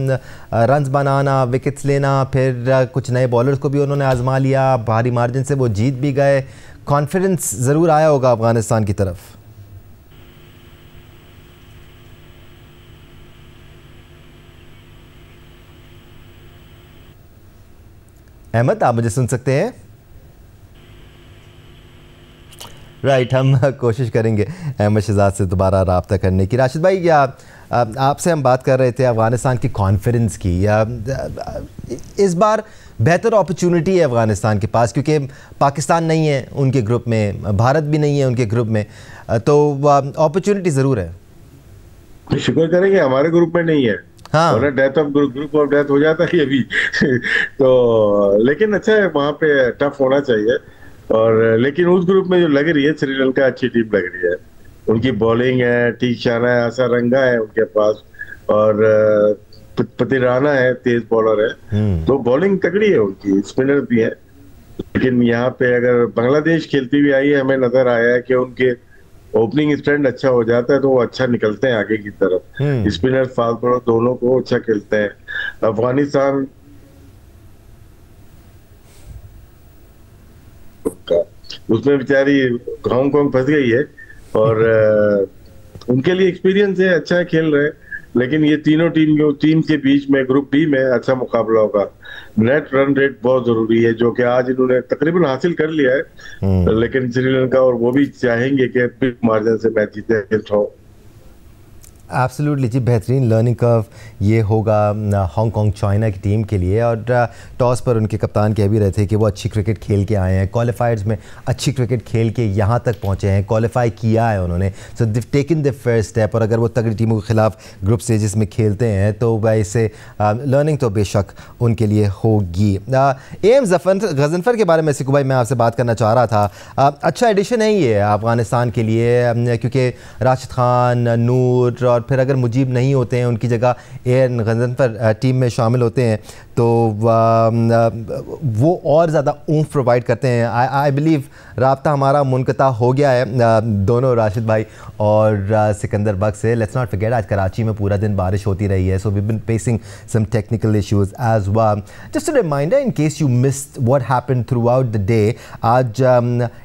रन्स बनाना, विकेट्स लेना, फिर कुछ नए बॉलर्स को भी उन्होंने आजमा लिया, भारी मार्जिन से वो जीत भी गए। कॉन्फिडेंस ज़रूर आया होगा अफगानिस्तान की तरफ। अहमद, आप मुझे सुन सकते हैं? राइट, हम कोशिश करेंगे अहमद शहजाद से दोबारा रब्ता करने की। राशिद भाई, आपसे हम बात कर रहे थे अफ़गानिस्तान की कॉन्फिडेंस की। इस बार बेहतर अपॉर्चुनिटी है अफ़गानिस्तान के पास, क्योंकि पाकिस्तान नहीं है उनके ग्रुप में, भारत भी नहीं है उनके ग्रुप में, तो अपॉर्चुनिटी ज़रूर है। शुक्र करेंगे हमारे ग्रुप में नहीं है, हाँ, death of group of death हो जाता है अभी तो लेकिन अच्छा है, वहाँ पे टफ होना चाहिए। और लेकिन उस ग्रुप में जो लग रही है श्रीलंका अच्छी टीम लग रही है, उनकी बॉलिंग है, टीशाना है, आशा रंगा है उनके पास, और पतिराना है, तेज बॉलर है, तो बॉलिंग तगड़ी है उनकी, स्पिनर भी है। लेकिन यहाँ पे अगर बांग्लादेश खेलती हुई आई है, हमें नजर आया है कि उनके ओपनिंग स्टैंड अच्छा हो जाता है तो वो अच्छा निकलते हैं आगे की तरफ। स्पिनर फास्ट बॉलर दोनों को अच्छा खेलते हैं। अफगानिस्तान उसमें बेचारी हांगकांग फंस गई है, और उनके लिए एक्सपीरियंस है, अच्छा खेल रहे हैं। लेकिन ये तीनों टीम के बीच में ग्रुप बी में अच्छा मुकाबला होगा। नेट रन रेट बहुत जरूरी है, जो कि आज इन्होंने तकरीबन हासिल कर लिया है, लेकिन श्रीलंका और वो भी चाहेंगे कि बिग मार्जिन से मैच जीते। एब्सोल्युटली जी, बेहतरीन लर्निंग कर्व ये होगा हांगकांग चाइना की टीम के लिए। और टॉस पर उनके कप्तान कह भी रहे थे कि वो अच्छी क्रिकेट खेल के आए हैं, क्वालिफायर्स में अच्छी क्रिकेट खेल के यहाँ तक पहुँचे हैं, क्वालिफाई किया है उन्होंने, सो दिव टेकन द फर्स्ट स्टेप। और अगर वो तगड़ी टीमों के खिलाफ ग्रुप स्टेजेस में खेलते हैं तो वैसे लर्निंग तो बेशक उनके लिए होगी। एम गजनफर के बारे में सिकू भाई मैं आपसे बात करना चाह रहा था। अच्छा एडिशन है ये अफ़गानिस्तान के लिए, क्योंकि राशिद खान, नूर और फिर अगर मुजीब नहीं होते हैं उनकी जगह एम गजनफर टीम में शामिल होते हैं, तो वो और ज़्यादा ऊँफ प्रोवाइड करते हैं। आई बिलीव राब्ता हमारा मुनक़ता हो गया है दोनों राशिद भाई और सिकंदर बख्श से। लेट्स नॉट फॉरगेट आज कराची में पूरा दिन बारिश होती रही है, so we been facing some technical issues as well. Just a reminder in case you missed what happened throughout the day, आज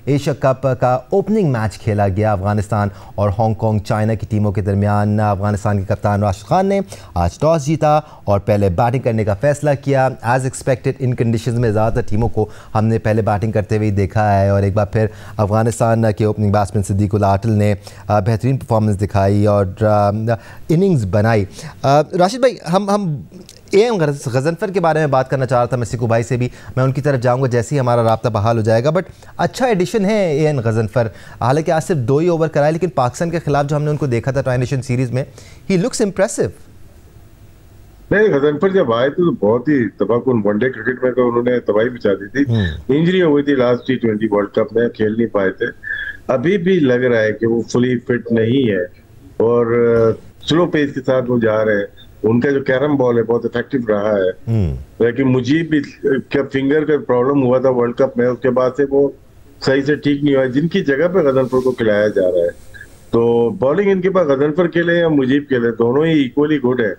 एशिया कप का ओपनिंग मैच खेला गया अफगानिस्तान और हांगकांग चाइना की टीमों के दरमियान। अफगानिस्तान के कप्तान राशिद खान ने आज टॉस जीता और पहले बैटिंग करने का फैसला किया। एज एक्सपेक्टेड इन कंडीशंस में ज़्यादातर टीमों को हमने पहले बैटिंग करते हुए देखा है और एक बार फिर अफगानिस्तान के ओपनिंग बैट्समैन सिद्दीक उल आटल ने बेहतरीन परफॉर्मेंस दिखाई और इनिंग्स बनाई। राशिद भाई, हम एएन गजनफर के बारे में बात करना चाह रहा था मैं सिकू भाई से भी, मैं उनकी तरफ जाऊंगा जैसे ही हमारा राब्ता बहाल हो जाएगा। बट अच्छा एडिशन है एएन गजनफर, हालांकि आज सिर्फ 2 ही ओवर कराए, लेकिन पाकिस्तान के खिलाफ जो हमने उनको देखा था ट्राई नेशन सीरीज में, ही लुक्स इम्प्रेसिव। नहीं, गजनफर जब आए थे तो बहुत ही तबाहकुन, वनडे क्रिकेट में तो उन्होंने तबाही मचा दी थी। इंजरी हो गई थी लास्ट T20 वर्ल्ड कप में, खेल नहीं पाए थे। अभी भी लग रहा है कि वो फुली फिट नहीं है और स्लो पेस के साथ वो जा रहे हैं। उनका जो कैरम बॉल है बहुत इफेक्टिव रहा है, लेकिन मुझे भी क्या फिंगर का प्रॉब्लम हुआ था वर्ल्ड कप में, उसके बाद से वो सही से ठीक नहीं हुआ, जिनकी जगह पे गजनफर को खिलाया जा रहा है। तो बॉलिंग इनके पास गजनफर के लिए या मुजीब के लिए दोनों ही इक्वली गुड है।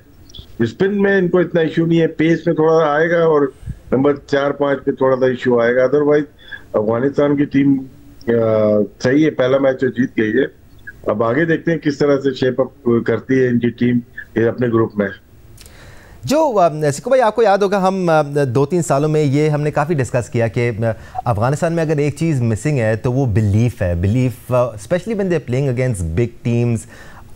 स्पिन में इनको इतना इशू नहीं है, पेस में थोड़ा आएगा और नंबर 4-5 पे थोड़ा सा इशू आएगा। अदरवाइज अफगानिस्तान की टीम सही है, पहला मैच जो जीत गई है। अब आगे देखते हैं किस तरह से शेप अप करती है इनकी टीम अपने ग्रुप में। जो सिक्कू भाई, आपको याद होगा हम 2-3 सालों में ये हमने काफ़ी डिस्कस किया कि अफगानिस्तान में अगर एक चीज़ मिसिंग है तो वो बिलीफ है। Belief specially when they are playing against big teams.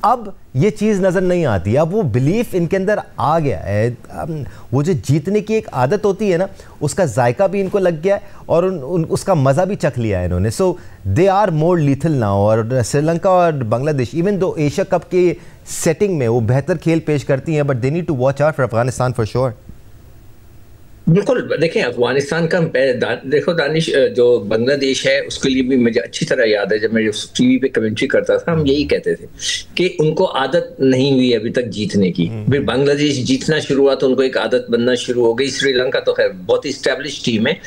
अब ये चीज़ नज़र नहीं आती, अब वो बिलीफ इनके अंदर आ गया है। वो जो जीतने की एक आदत होती है ना, उसका जायका भी इनको लग गया है और उसका मज़ा भी चख लिया है इन्होंने। So they are more lethal now. और श्रीलंका और Bangladesh even though Asia cup के सेटिंग में वो बेहतर खेल पेश करती हैं, but they need to watch out for Afghanistan for sure. बिल्कुल, देखें अफगानिस्तान का देखो दानिश, जो बांग्लादेश है उसके लिए भी मुझे अच्छी तरह याद है, जब मैं टीवी पे कमेंट्री करता था हम यही कहते थे कि उनको आदत नहीं हुई अभी तक जीतने की। फिर बांग्लादेश जीतना शुरू हुआ तो उनको एक आदत बनना शुरू हो गई। श्रीलंका तो खैर बहुत ही स्टैब्लिश टीम है।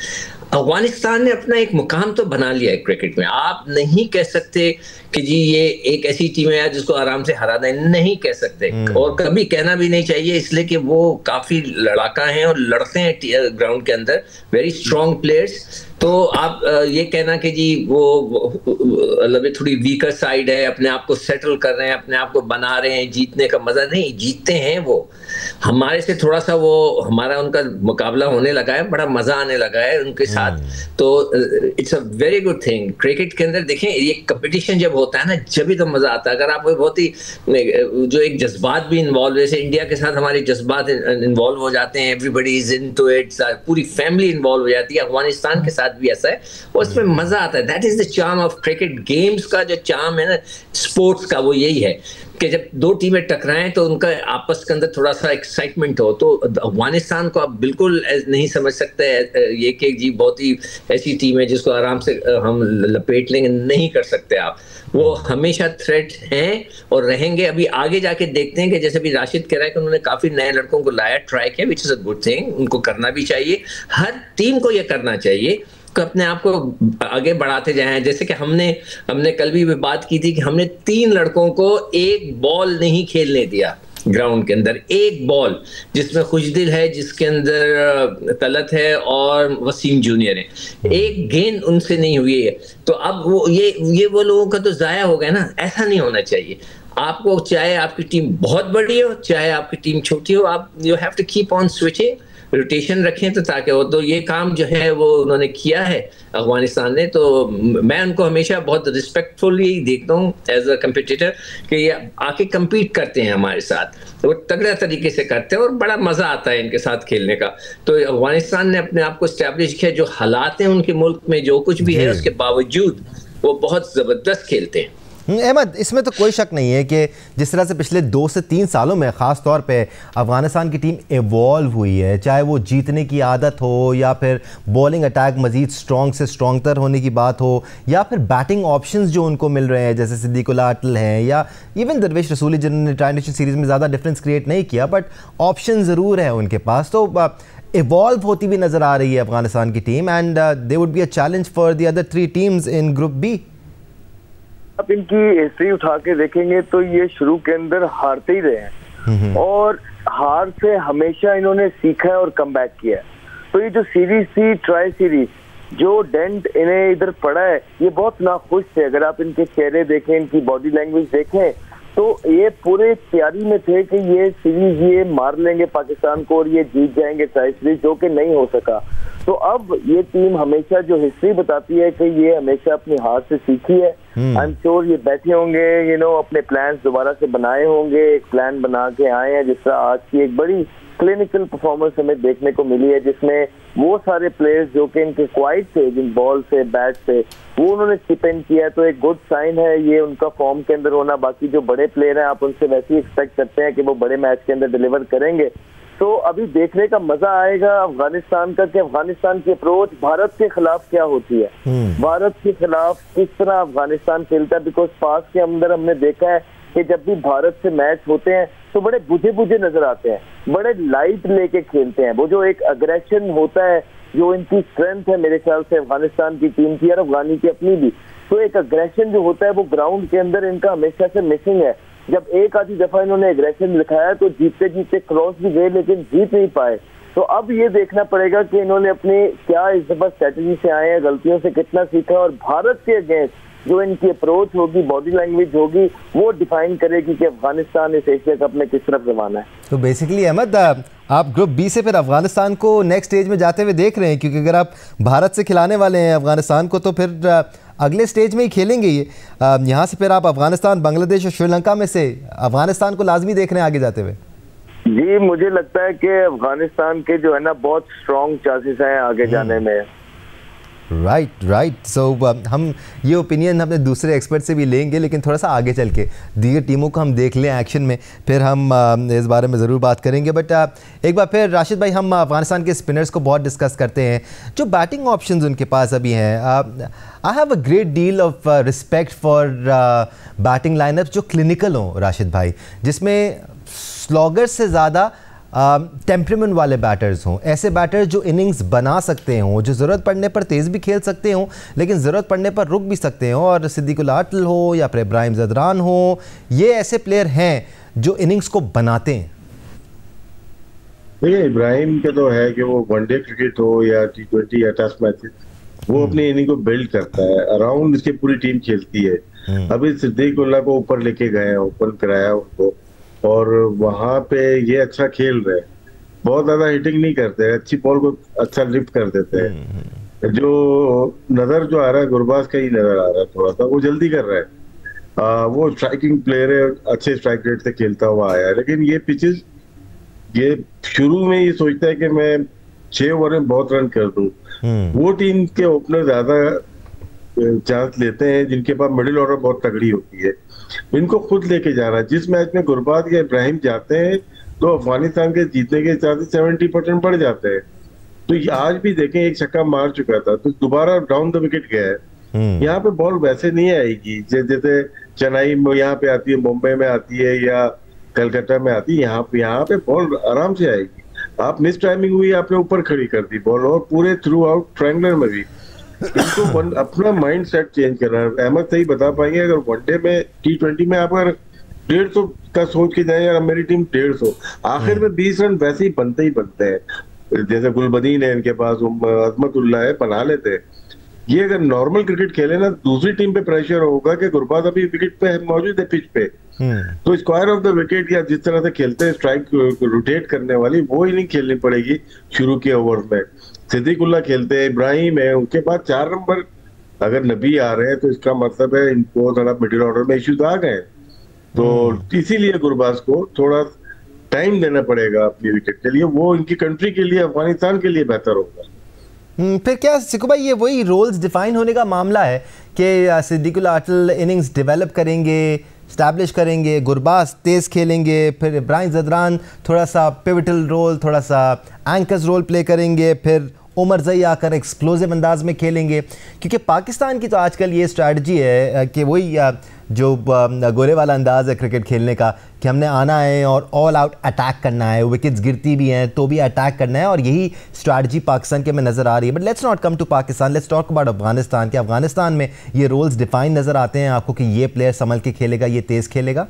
अफगानिस्तान ने अपना एक मुकाम तो बना लिया है क्रिकेट में। आप नहीं कह सकते कि जी ये एक ऐसी टीम है जिसको आराम से हरा दें, नहीं कह सकते और कभी कहना भी नहीं चाहिए, इसलिए कि वो काफी लड़ाका हैं और लड़ते हैं ग्राउंड के अंदर, वेरी स्ट्रॉन्ग प्लेयर्स। तो आप ये कहना कि जी वो मतलब थोड़ी वीकर साइड है, अपने आप को सेटल कर रहे हैं, अपने आप को बना रहे हैं, जीतने का मजा नहीं, जीतते हैं वो। हमारे से थोड़ा सा वो हमारा उनका मुकाबला होने लगा है, बड़ा मजा आने लगा है उनके साथ। तो it's a very good thing cricket के अंदर। देखें ये कंपटीशन जब होता है ना, जब भी तो मजा आता है। अगर आप बहुत ही जो एक जज्बात भी इन्वॉल्व, जैसे इंडिया के साथ हमारे जज्बात इन्वॉल्व हो जाते हैं, एवरीबडी इज इनटू इट, पूरी फैमिली इन्वॉल्व हो जाती है, अफगानिस्तान के साथ भी ऐसा है और उसमें मजा आता है। That is the charm of cricket. Games का जो चार्म है ना स्पोर्ट्स का, वो यही है कि जब दो टीमें टकराएं तो उनका आपस के अंदर थोड़ा सा एक्साइटमेंट हो। तो अफगानिस्तान को आप बिल्कुल नहीं समझ सकते ये कि जी बहुत ही ऐसी टीम है जिसको आराम से हम लपेट लेंगे, नहीं कर सकते आप। वो हमेशा थ्रेट हैं और रहेंगे। अभी आगे जाके देखते हैं कि जैसे भी राशिद कह रहा है कि उन्होंने काफी नए लड़कों को लाया, ट्राई किया, which is a good thing. उनको करना भी चाहिए, हर टीम को ये करना चाहिए कि अपने आप को आगे बढ़ाते जाएं। जैसे कि हमने कल भी बात की थी कि हमने 3 लड़कों को एक बॉल नहीं खेलने दिया ग्राउंड के अंदर, एक बॉल, जिसमें खुशदिल है, जिसके अंदर तलत है और वसीम जूनियर है, एक गेंद उनसे नहीं हुई है। तो अब वो लोगों का तो जाया हो गया ना। ऐसा नहीं होना चाहिए। आपको चाहे आपकी टीम बहुत बड़ी हो, चाहे आपकी टीम छोटी हो, आप you have to keep on switching, rotation रखें तो ताकि हो। तो ये काम जो है वो उन्होंने किया है अफगानिस्तान ने। तो मैं उनको हमेशा बहुत रिस्पेक्टफुली देखता हूँ एज अ कंपटीटर कि ये आके compete करते हैं हमारे साथ, तो वो तगड़ा तरीके से करते हैं और बड़ा मजा आता है इनके साथ खेलने का। तो अफगानिस्तान ने अपने आप को स्टैब्लिश किया। जो हालात हैं उनके मुल्क में, जो कुछ भी है, उसके बावजूद वो बहुत जबरदस्त खेलते हैं। अहमद, इसमें तो कोई शक नहीं है कि जिस तरह से पिछले 2 से 3 सालों में ख़ास तौर पे अफ़गानिस्तान की टीम एवॉल्व हुई है, चाहे वो जीतने की आदत हो या फिर बॉलिंग अटैक मज़ीद स्ट्रॉन्ग से स्ट्रॉन्ग तर होने की बात हो, या फिर बैटिंग ऑप्शंस जो उनको मिल रहे हैं जैसे सिद्दीक उल आटल हैं या इवन दरवेश रसूली, जिन्होंने ट्राई नेशन सीरीज़ में ज़्यादा डिफरेंस क्रिएट नहीं किया बट ऑप्शन ज़रूर है उनके पास। तो इवॉल्व होती भी नज़र आ रही है अफगानिस्तान की team, and they would be a challenge for the other 3 teams in group B. आप इनकी हिस्ट्री उठा के देखेंगे तो ये शुरू के अंदर हारते ही रहे हैं और हार से हमेशा इन्होंने सीखा है और कम बैक किया है। तो ये जो सीरीज थी, ट्राई सीरीज, जो डेंट इन्हें इधर पड़ा है, ये बहुत नाखुश थे। अगर आप इनके चेहरे देखें, इनकी बॉडी लैंग्वेज देखें, तो ये पूरे तैयारी में थे कि ये सीरीज ये मार लेंगे पाकिस्तान को और ये जीत जाएंगे ट्राई सीरीज, जो कि नहीं हो सका। तो अब ये टीम हमेशा, जो हिस्ट्री बताती है कि ये हमेशा अपनी हार से सीखी है। आई एम श्योर ये बैठे होंगे, अपने प्लान्स दोबारा से बनाए होंगे, एक प्लान बना के आए हैं। जिस तरह आज की एक बड़ी क्लिनिकल परफॉर्मेंस हमें देखने को मिली है, जिसमें वो सारे प्लेयर्स जो कि इनके क्वाइट थे, जिन बॉल से, बैट से, वो उन्होंने चिप इन किया, तो एक गुड साइन है ये उनका फॉर्म के अंदर होना। बाकी जो बड़े प्लेयर हैं, आप उनसे वैसे ही एक्सपेक्ट करते हैं कि वो बड़े मैच के अंदर डिलीवर करेंगे। तो अभी देखने का मजा आएगा अफगानिस्तान का कि अफगानिस्तान की अप्रोच भारत के खिलाफ क्या होती है, भारत के खिलाफ किस तरह अफगानिस्तान खेलता है। बिकॉज पास के अंदर हमने देखा है कि जब भी भारत से मैच होते हैं तो बड़े बुझे बुझे नजर आते हैं, बड़े लाइट लेके खेलते हैं। वो जो एक अग्रेशन होता है, जो इनकी स्ट्रेंथ है मेरे ख्याल से अफगानिस्तान की टीम की और अफगानी की अपनी भी, तो एक अग्रेशन जो होता है वो ग्राउंड के अंदर इनका हमेशा से मिसिंग है। जब एक आधी दफा इन्होंने एग्रेशन दिखाया तो जीतते जीतते क्रॉस भी गए, लेकिन जीत नहीं पाए। तो अब ये देखना पड़ेगा कि इन्होंने अपने क्या इस दफा स्ट्रेटेजी से आए हैं, गलतियों से कितना सीखा, और भारत के अगेंस्ट जो इनकी अप्रोच होगी, बॉडी लैंग्वेज होगी, वो डिफाइन करेगी कि अफगानिस्तान इस एशिया कप में किस तरफ रवाना है। तो बेसिकली अहमद, आप ग्रुप बी से फिर अफगानिस्तान को नेक्स्ट स्टेज में जाते हुए देख रहे हैं, क्योंकि अगर आप भारत से खिलाने वाले हैं अफगानिस्तान को तो फिर अगले स्टेज में ही खेलेंगे ये। यहाँ से फिर आप अफगानिस्तान, बांग्लादेश और श्रीलंका में से अफगानिस्तान को लाजमी देख रहे हैं आगे जाते हुए। जी, मुझे लगता है कि अफगानिस्तान के जो है ना बहुत स्ट्रॉन्ग चांसेस हैं आगे जाने में। राइट। सो हम ये ओपिनियन अपने दूसरे एक्सपर्ट से भी लेंगे, लेकिन थोड़ा सा आगे चल के दीगर टीमों को हम देख लें एक्शन में, फिर हम इस बारे में ज़रूर बात करेंगे। बट एक बार फिर राशिद भाई, हम अफगानिस्तान के स्पिनर्स को बहुत डिस्कस करते हैं, जो बैटिंग ऑप्शंस उनके पास अभी हैं। I have a great deal of respect for batting line-ups जो क्लिनिकल हों राशिद भाई, जिसमें स्लॉगर से ज़्यादा टेम्परामेंट वाले बैटर्स हों, ऐसे बैटर्स जो इनिंग्स बना सकते हों, जो ज़रूरत पड़ने पर तेज़ भी खेल सकते हों, लेकिन ज़रूरत पड़ने पर रुक भी सकते हों। और सिद्दीकुल आटल हो या फिर इब्राहिम ज़दरान हो, ये ऐसे प्लेयर हैं जो इनिंग्स को बनाते हैं। देखिए, इब्राहिम के तो है कि वो वनडे क्रिकेट हो या T20 या टेस्ट मैचेस, वो अपनी इनिंग को बिल्ड करता है, अराउंड इसकी पूरी टीम खेलती है। अभी सिद्दीकुल्लाह को ऊपर लेके गए, ओपन कराया उनको, और वहां पे ये अच्छा खेल रहे हैं, बहुत ज्यादा हिटिंग नहीं करते, अच्छी बॉल को अच्छा लिफ्ट कर देते हैं। जो नजर जो आ रहा है गुरबाज का ही नजर आ रहा है, थोड़ा सा वो जल्दी कर रहा है। वो स्ट्राइकिंग प्लेयर है, अच्छे स्ट्राइक रेट से खेलता हुआ आया है, लेकिन ये पिचेस, ये शुरू में ये सोचता है कि मैं 6 ओवर में बहुत रन कर दूं। वो टीम के ओपनर ज्यादा चांस लेते हैं जिनके पास मिडिल ऑर्डर बहुत तगड़ी होती है, इनको खुद लेके जाना। जिस मैच में गुरबाज या इब्राहिम जाते हैं तो अफगानिस्तान के जीतने के चांसेस 70% बढ़ जाते हैं। तो आज भी देखें, एक छक्का मार चुका था तो दोबारा डाउन द विकेट गया है। यहाँ पे बॉल वैसे नहीं आएगी जैसे चेन्नई में यहाँ पे आती है, मुंबई में आती है या कलकत्ता में आती है। यहाँ पे बॉल आराम से आएगी। आप मिस टाइमिंग हुई, आपने ऊपर खड़ी कर दी बॉल, और पूरे थ्रू आउट ट्रायंगुलर में भी इनको अपना माइंड सेट चेंज करना है। अहमद सही बता पाएंगे, अगर वनडे में T20 में आप अगर 150 का सोच के जाए, यार मेरी टीम 150, आखिर में 20 रन वैसे ही बनते हैं। जैसे गुलबदीन है इनके पास, अजमतुल्ला है, बना लेते हैं। ये अगर नॉर्मल क्रिकेट खेले ना, दूसरी टीम पे प्रेशर होगा कि गुरबाज अभी विकेट पे मौजूद है, पिच पे, तो स्क्वायर ऑफ द विकेट या जिस तरह से खेलते हैं स्ट्राइक रोटेट करने वाली, वो इनिंग खेलनी पड़ेगी शुरू के ओवर में। सिद्दीकुल्लाह खेलते हैं, इब्राहिम है, उनके बाद 4 नंबर अगर नबी आ रहे हैं तो इसका मतलब है इनको थोड़ा मिडिल ऑर्डर में इश्यूज आ गए। तो इसीलिए गुरबाज को थोड़ा टाइम देना पड़ेगा अपनी विकेट के लिए, वो इनकी कंट्री के लिए, अफगानिस्तान के लिए बेहतर होगा। फिर क्या सिक्कू भाई, ये वही रोल्स डिफाइन होने का मामला है कि सिद्दीकुल्लाह आटल इनिंग्स डेवलप करेंगे, स्टैब्लिश करेंगे, गुरबाज तेज़ खेलेंगे, फिर इब्राहिम ज़दरान थोड़ा सा पिवटल रोल, थोड़ा सा एंकर्स रोल प्ले करेंगे, फिर उमर ज़ई आकर एक्सप्लोजिव अंदाज में खेलेंगे? क्योंकि पाकिस्तान की तो आजकल ये स्ट्रैटेजी है कि वही जो गोले वाला अंदाज है क्रिकेट खेलने का, कि हमने आना है और ऑल आउट अटैक करना है, विकेट्स गिरती भी हैं तो भी अटैक करना है, और यही स्ट्रैटेजी पाकिस्तान के में नज़र आ रही है। But let's not come to Pakistan, let's talk about Afghanistan. कि अफगानिस्तान में ये रोल्स डिफाइन नज़र आते हैं आपको कि ये प्लेयर संभल के खेलेगा, ये तेज़ खेलेगा?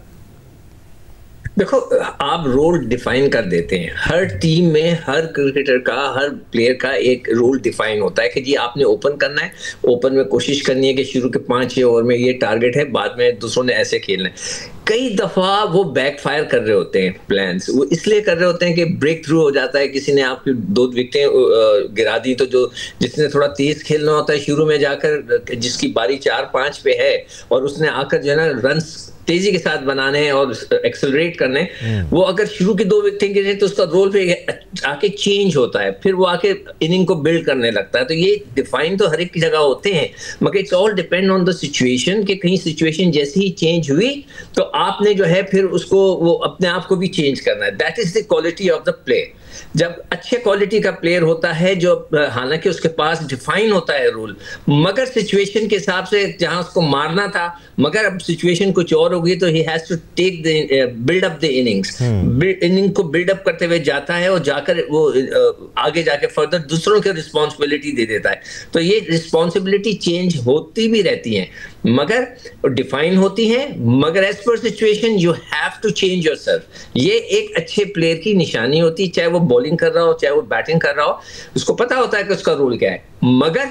देखो, आप रोल डिफाइन कर देते हैं। हर टीम में हर क्रिकेटर का, हर प्लेयर का एक रोल डिफाइन होता है कि जी आपने ओपन करना है, ओपन में कोशिश करनी है कि शुरू के 5-6 ओवर में ये टारगेट है, बाद में दूसरों ने ऐसे खेलना है। कई दफा वो बैकफायर कर रहे होते हैं प्लान्स, वो इसलिए कर रहे होते हैं कि ब्रेक थ्रू हो जाता है, किसी ने आपकी 2 विकेटें गिरा दी, तो जो जिसने थोड़ा तेज खेलना होता है शुरू में जाकर, जिसकी बारी 4-5 पे है और उसने आकर जो है ना रन्स तेजी के साथ बनाने हैं और एक्सेलरेट करने, वो अगर शुरू की 2 विकेटें गिरे तो उसका रोल पे आके चेंज होता है, फिर वो आके इनिंग को बिल्ड करने लगता है। तो ये डिफाइन तो हर एक जगह होते हैं, मगर it's all depend on the situation, कि कहीं सिचुएशन जैसे ही चेंज हुई तो आपने जो है फिर उसको वो अपने आप को भी चेंज करना है। That is the quality of the play. जब अच्छे क्वालिटी का प्लेयर होता है, जो हालांकि उसके पास डिफाइन होता है रूल, मगर सिचुएशन के हिसाब से जहां उसको मारना था, मगर अब सिचुएशन कुछ और होगी, तो he has to take the build up the innings, inning को बिल्ड अप करते हुए जाता है और जाकर वो आगे जाके फर्दर दूसरों की रिस्पॉन्सिबिलिटी दे देता है। तो ये रिस्पॉन्सिबिलिटी चेंज होती भी रहती है, मगर डिफाइन होती है, मगर as per situation you have to change yourself. ये एक अच्छे प्लेयर की निशानी होती है, चाहे वो बॉलिंग कर रहा हो चाहे वो बैटिंग कर रहा हो, उसको पता होता है कि उसका रोल क्या है, मगर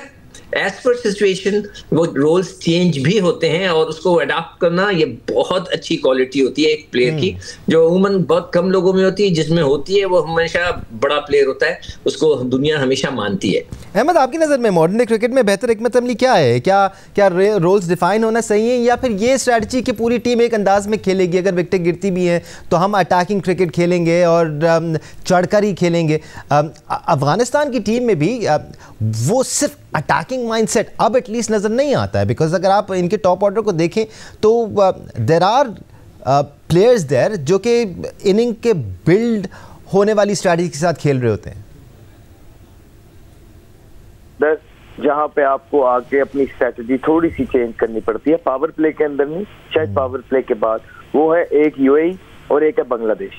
एज पर सिचुएशन वो रोल्स चेंज भी होते हैं, और उसको अडॉप्ट करना ये बहुत अच्छी क्वालिटी होती है एक प्लेयर की, जो उमूमन बहुत कम लोगों में होती है। जिसमें होती है वो हमेशा बड़ा प्लेयर होता है, उसको दुनिया हमेशा मानती है। अहमद, आपकी नज़र में मॉडर्न क्रिकेट में बेहतर हिकमत अमली क्या है? क्या रोल्स डिफाइन होना सही है, या फिर ये स्ट्रैटेजी कि पूरी टीम एक अंदाज में खेलेगी, अगर विकेटें गिरती भी हैं तो हम अटैकिंग क्रिकेट खेलेंगे और चढ़कर ही खेलेंगे? अफगानिस्तान की टीम में भी वो सिर्फ अटैकिंग माइंडसेट अब एटलीस्ट नज़र नहीं आता है, बिकॉज अगर आप इनके टॉप ऑर्डर को देखें तो देर आर प्लेयर्स देयर जो कि इनिंग के बिल्ड होने वाली स्ट्रैटेजी के साथ खेल रहे होते हैं। जहां पे आपको आके अपनी स्ट्रैटेजी थोड़ी सी चेंज करनी पड़ती है, पावर प्ले के अंदर नहीं, शायद पावर प्ले के बाद, वो है एक यूएई और एक है बांग्लादेश।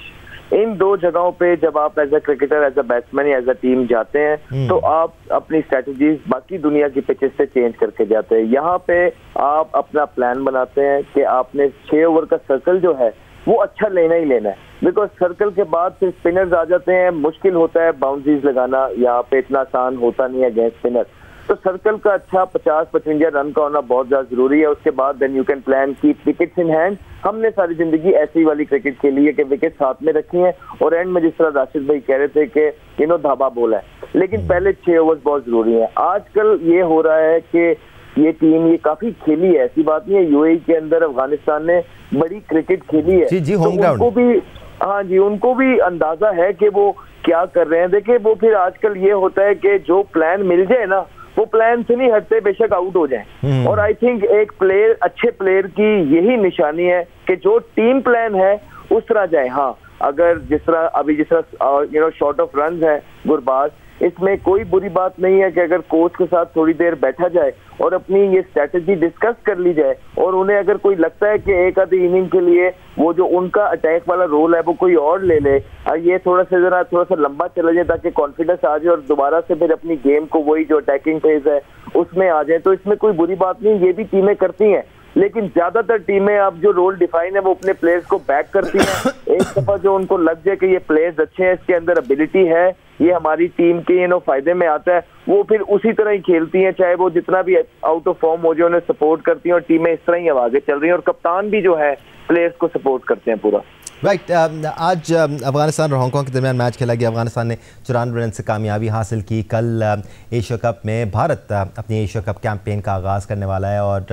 इन 2 जगहों पे जब आप as a cricketer, as a batsman या एज अ टीम जाते हैं, तो आप अपनी स्ट्रैटेजीज बाकी दुनिया की पिचेस से चेंज करके जाते हैं। यहाँ पे आप अपना प्लान बनाते हैं कि आपने 6 ओवर का सर्कल जो है वो अच्छा लेना ही लेना है, बिकॉज सर्कल के बाद फिर स्पिनर्स आ जाते हैं, मुश्किल होता है बाउंड्रीज लगाना, यहाँ पे इतना आसान होता नहीं है अगेंस्ट स्पिनर। तो सर्कल का अच्छा 50-55 रन का होना बहुत ज्यादा जरूरी है। उसके बाद then you can plan keep wickets in hand. हमने सारी जिंदगी ऐसी वाली क्रिकेट खेली है कि विकेट्स हाथ में रखी हैं, और एंड में जिस तरह राशिद भाई कह रहे थे कि धाबा बोला है, लेकिन पहले 6 ओवर बहुत जरूरी है। आजकल ये हो रहा है कि ये टीम ये काफी खेली है, ऐसी बात नहीं है, यूएई के अंदर अफगानिस्तान ने बड़ी क्रिकेट खेली है, जी होम तो उनको भी, हाँ जी, उनको भी अंदाजा है कि वो क्या कर रहे हैं। देखिए, वो फिर आजकल ये होता है कि जो प्लान मिल जाए ना, वो प्लान से नहीं हटते, बेशक आउट हो जाएं। और आई थिंक एक प्लेयर, अच्छे प्लेयर की यही निशानी है कि जो टीम प्लान है उस तरह जाए। हाँ, अगर जिस तरह शॉर्ट ऑफ रन है गुरबाज, इसमें कोई बुरी बात नहीं है कि अगर कोच के साथ थोड़ी देर बैठा जाए और अपनी ये स्ट्रेटजी डिस्कस कर ली जाए, और उन्हें अगर कोई लगता है कि एक आधी इनिंग के लिए वो जो उनका अटैक वाला रोल है वो कोई और ले ले, ये थोड़ा सा लंबा चला जाए ताकि कॉन्फिडेंस आ जाए और दोबारा से फिर अपनी गेम को, वही जो अटैकिंग फेज है उसमें आ जाए, तो इसमें कोई बुरी बात नहीं, ये भी टीमें करती हैं। लेकिन ज्यादातर टीमें अब जो रोल डिफाइन है वो अपने प्लेयर्स को बैक करती हैं। एक दफा जो उनको लग जाए कि ये प्लेयर्स अच्छे हैं, इसके अंदर एबिलिटी है, ये हमारी टीम के फायदे में आता है, वो फिर उसी तरह ही खेलती हैं, चाहे वो जितना भी आउट ऑफ फॉर्म हो जाए उन्हें सपोर्ट करती हैं, और टीमें इस तरह ही आगे चल रही हैं, और कप्तान भी जो है प्लेयर्स को सपोर्ट करते हैं पूरा। राइट। आज अफगानिस्तान और हांगकांग के दरमियान मैच खेला गया। अफगानिस्तान ने 94 रन से कामयाबी हासिल की। कल एशिया कप में भारत अपनी एशिया कप कैंपेन का आगाज़ करने वाला है, और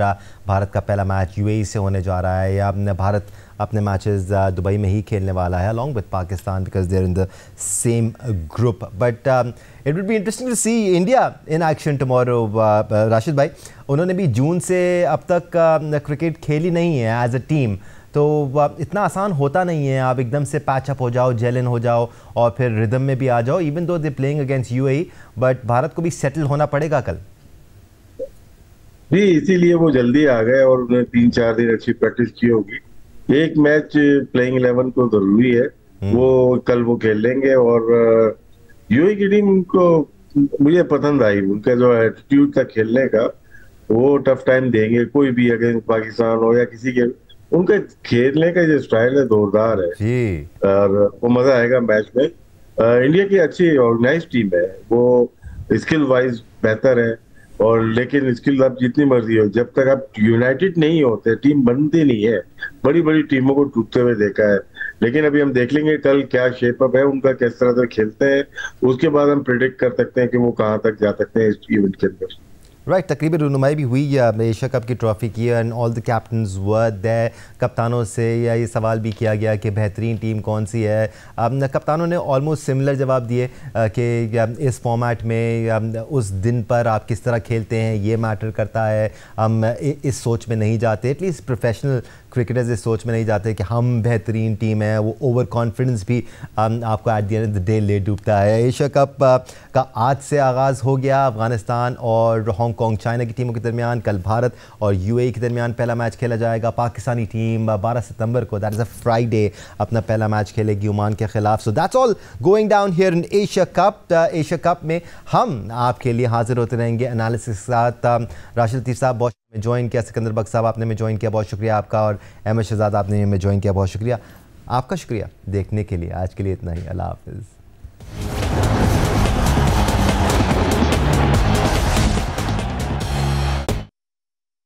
भारत का पहला मैच यूएई से होने जा रहा है। या भारत अपने मैचेस दुबई में ही खेलने वाला है along with Pakistan, because they are in the same group. But it will be interesting to see India in action tomorrow. Rashid भाई, उन्होंने भी जून से अब तक क्रिकेट खेली नहीं है एज अ टीम, तो इतना आसान होता नहीं है आप एकदम से पैचअप हो जाओ, जेल इन हो जाओ और फिर रिदम में भी आ जाओ। Even though they playing against UAE, but Bharat को भी सेटल होना पड़ेगा कल। जी, इसीलिए वो जल्दी आ गए और उन्होंने 3-4 दिन अच्छी प्रैक्टिस की होगी। एक मैच प्लेइंग 11 को जरूरी है, वो कल वो खेल लेंगे। और यूएई की टीम को मुझे पसंद आई, उनका जो एटीट्यूड था खेलने का, वो टफ टाइम देंगे कोई भी अगेंस्ट पाकिस्तान हो या किसी के। उनका खेलने का जो स्टाइल है जोरदार है जी। और वो मजा आएगा मैच में। इंडिया की अच्छी ऑर्गेनाइज टीम है, वो स्किल वाइज बेहतर है। और लेकिन स्किल आप जितनी मर्जी हो, जब तक आप यूनाइटेड नहीं होते टीम बनती नहीं है। बड़ी बड़ी टीमों को टूटते हुए देखा है, लेकिन अभी हम देख लेंगे कल क्या शेप अप है उनका, किस तरह से खेलते हैं, उसके बाद हम प्रिडिक्ट कर सकते हैं कि वो कहाँ तक जा सकते हैं इस इवेंट के अंदर। राइट, तकरीबन रुनुमाई भी हुई एशिया कप की ट्रॉफी की and all the captains were there. कप्तानों से या ये सवाल भी किया गया कि बेहतरीन टीम कौन सी है। कप्तानों ने ऑलमोस्ट सिमिलर जवाब दिए कि इस फॉर्मेट में उस दिन पर आप किस तरह खेलते हैं ये मैटर करता है। हम इस सोच में नहीं जाते, एटलीस्ट प्रोफेशनल क्रिकेटर्स इस सोच में नहीं जाते कि हम बेहतरीन टीम है। वो ओवर कॉन्फिडेंस भी आपको at the end of the day ले डूबता है। एशिया कप का आज से आगाज़ हो गया। अफगानिस्तान और हांगकॉन्ग चाइना की टीमों के दरमियान कल भारत और यूएई के दरमियान पहला मैच खेला जाएगा। पाकिस्तानी टीम 12 सितंबर को, दैट इज़ अ फ्राइडे, अपना पहला मैच खेलेगी ओमान के खिलाफ। So that's all going down here in Asia cup. Asia cup में हम आपके लिए हाजिर होते रहेंगे एनालिसिस के साथ। राशिद लतीफ़ साहब बहुत में ज्वाइन किया, सिकंदर बख्श साहब आपने में ज्वाइन किया, बहुत शुक्रिया आपका, और अहमद शहजाद आपने में ज्वाइन किया, बहुत शुक्रिया आपका। शुक्रिया देखने के लिए। आज के लिए इतना ही, अल्लाह हाफ़िज़।